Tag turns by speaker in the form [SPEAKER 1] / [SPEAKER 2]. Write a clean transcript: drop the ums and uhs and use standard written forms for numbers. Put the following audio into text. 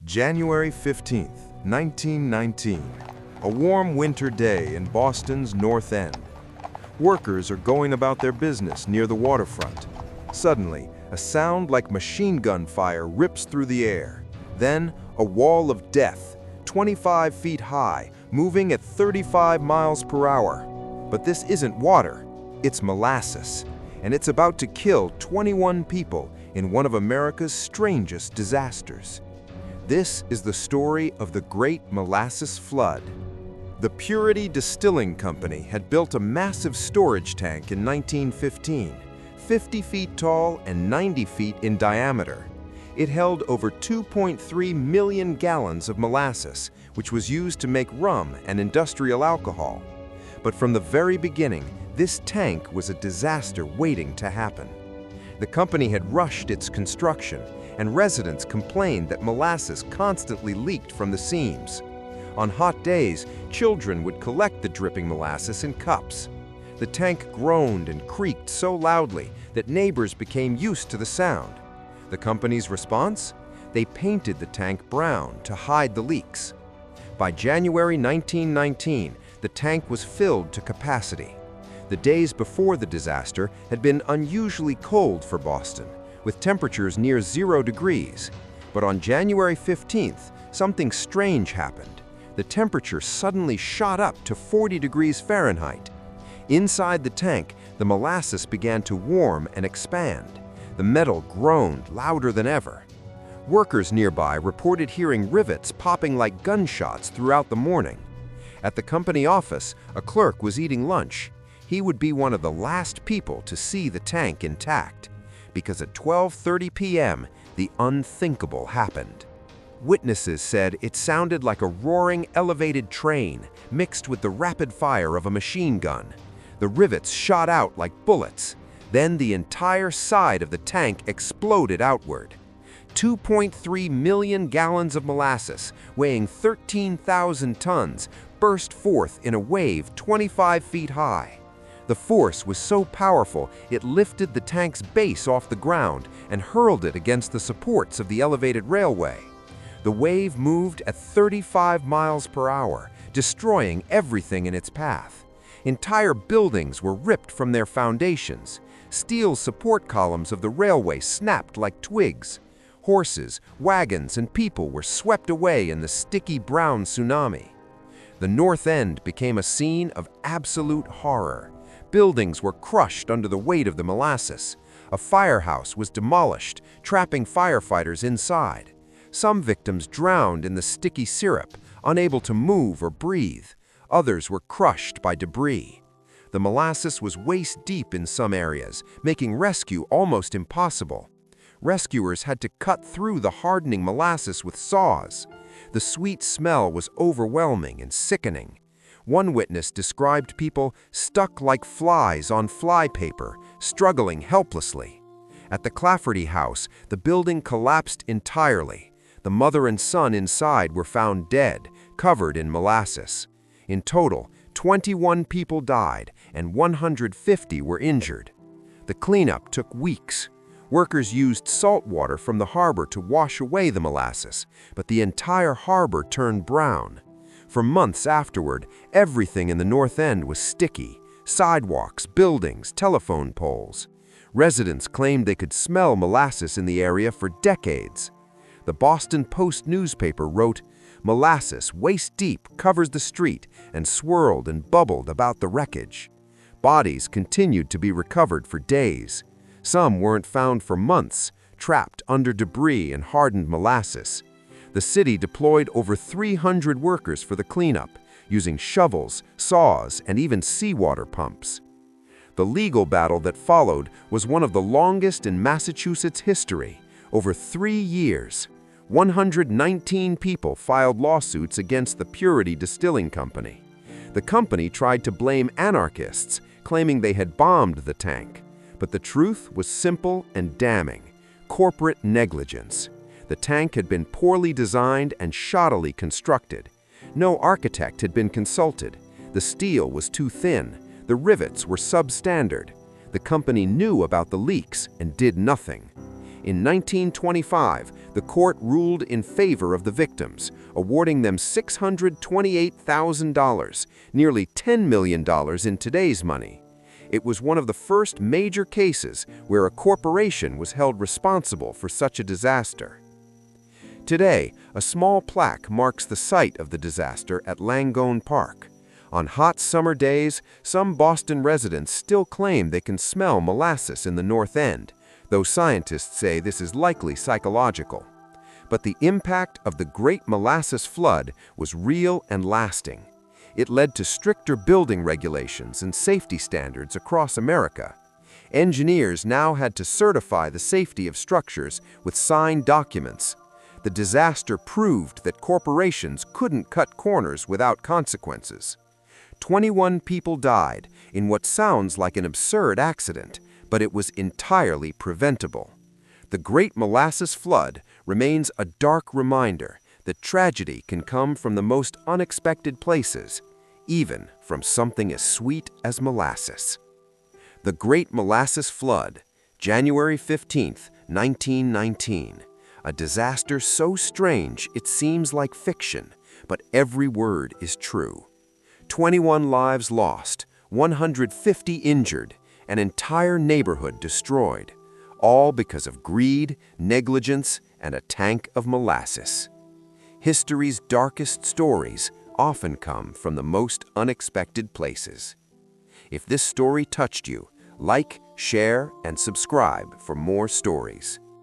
[SPEAKER 1] January 15th, 1919. A warm winter day in Boston's North End. Workers are going about their business near the waterfront. Suddenly, a sound like machine gun fire rips through the air. Then, a wall of death, 25 feet high, moving at 35 miles per hour. But this isn't water, it's molasses, and it's about to kill 21 people in one of America's strangest disasters. This is the story of the Great Molasses Flood. The Purity Distilling Company had built a massive storage tank in 1915, 50 feet tall and 90 feet in diameter. It held over 2.3 million gallons of molasses, which was used to make rum and industrial alcohol. But from the very beginning, this tank was a disaster waiting to happen. The company had rushed its construction, and residents complained that molasses constantly leaked from the seams. On hot days, children would collect the dripping molasses in cups. The tank groaned and creaked so loudly that neighbors became used to the sound. The company's response? They painted the tank brown to hide the leaks. By January 1919, the tank was filled to capacity. The days before the disaster had been unusually cold for Boston, with temperatures near 0 degrees. But on January 15th, something strange happened. The temperature suddenly shot up to 40 degrees Fahrenheit. Inside the tank, the molasses began to warm and expand. The metal groaned louder than ever. Workers nearby reported hearing rivets popping like gunshots throughout the morning. At the company office, a clerk was eating lunch. He would be one of the last people to see the tank intact, because at 12:30 p.m., the unthinkable happened. Witnesses said it sounded like a roaring elevated train mixed with the rapid fire of a machine gun. The rivets shot out like bullets. Then the entire side of the tank exploded outward. 2.3 million gallons of molasses, weighing 13,000 tons, burst forth in a wave 25 feet high. The force was so powerful it lifted the tank's base off the ground and hurled it against the supports of the elevated railway. The wave moved at 35 miles per hour, destroying everything in its path. Entire buildings were ripped from their foundations. Steel support columns of the railway snapped like twigs. Horses, wagons, and people were swept away in the sticky brown tsunami. The North End became a scene of absolute horror. Buildings were crushed under the weight of the molasses. A firehouse was demolished, trapping firefighters inside. Some victims drowned in the sticky syrup, unable to move or breathe. Others were crushed by debris. The molasses was waist-deep in some areas, making rescue almost impossible. Rescuers had to cut through the hardening molasses with saws. The sweet smell was overwhelming and sickening. One witness described people stuck like flies on flypaper, struggling helplessly. At the Clafferty house, the building collapsed entirely. The mother and son inside were found dead, covered in molasses. In total, 21 people died and 150 were injured. The cleanup took weeks. Workers used salt water from the harbor to wash away the molasses, but the entire harbor turned brown. For months afterward, everything in the North End was sticky: sidewalks, buildings, telephone poles. Residents claimed they could smell molasses in the area for decades. The Boston Post newspaper wrote, "Molasses waist-deep covers the street and swirled and bubbled about the wreckage." Bodies continued to be recovered for days. Some weren't found for months, trapped under debris and hardened molasses. The city deployed over 300 workers for the cleanup, using shovels, saws, and even seawater pumps. The legal battle that followed was one of the longest in Massachusetts history, over 3 years. 119 people filed lawsuits against the Purity Distilling Company. The company tried to blame anarchists, claiming they had bombed the tank. But the truth was simple and damning: corporate negligence. The tank had been poorly designed and shoddily constructed. No architect had been consulted. The steel was too thin. The rivets were substandard. The company knew about the leaks and did nothing.
[SPEAKER 2] In 1925, the court ruled in favor of the victims, awarding them $628,000, nearly $10 million in today's money. It was one of the first major cases where a corporation was held responsible for such a disaster. Today, a small plaque marks the site of the disaster at Langone Park. On hot summer days, some Boston residents still claim they can smell molasses in the North End, though scientists say this is likely psychological. But the impact of the Great Molasses Flood was real and lasting. It led to stricter building regulations and safety standards across America. Engineers now had to certify the safety of structures with signed documents. The disaster proved that corporations couldn't cut corners without consequences. 21 people died in what sounds like an absurd accident, but it was entirely preventable. The Great Molasses Flood remains a dark reminder that tragedy can come from the most unexpected places, even from something as sweet as molasses. The Great Molasses Flood, January 15, 1919. A disaster so strange it seems like fiction, but every word is true. 21 lives lost, 150 injured, an entire neighborhood destroyed, all because of greed, negligence, and a tank of molasses. History's darkest stories often come from the most unexpected places. If this story touched you, like, share, and subscribe for more stories.